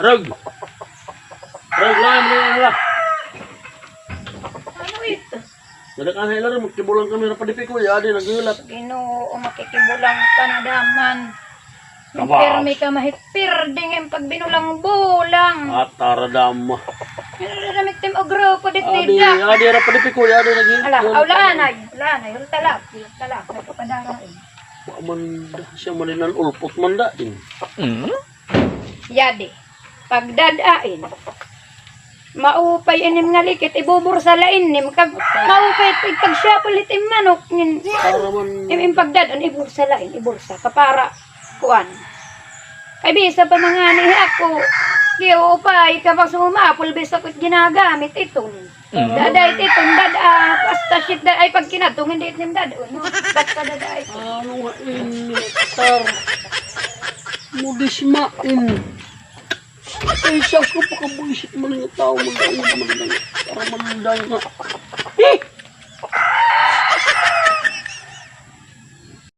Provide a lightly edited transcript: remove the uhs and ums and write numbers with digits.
Rog! Rog lang, lang. Ano ito? Nadakan na ilan, magkibulang kami na padipi ko. Yadi, naghilat. Ginoo, makikibulang ka na daman. Kabaw. Pirmi ka mahipir ding pag binulang-bulang. Ataradama. Namit tim og grupo Adi, ditida. yadi, na padipi ko. Yadi, naghilat. Ala, awlaanay. Awlaanay, talak. Talak, nagpapadarain. Manda, siya maninan ulpot mandain. Yadi, pagdadain. Maupay inim nga likit, ibubur sa lainim. Kag maupay pag siya palit manok. Para man... Im pagdadaan, ibur sa lain, ibur sa kapara. Kuan. Kay bisa pa mga ni ako. Kiyo upay, kapag sumapul, bisa ko't ginagamit itong. Daday itong, basta shit, ay pag kinatong, hindi itim dadaon. No? Basta daday. Ano nga ini, tar? Mudismain. Ay, siyas ko pakabuisit mo ng tao. Para mandang nga.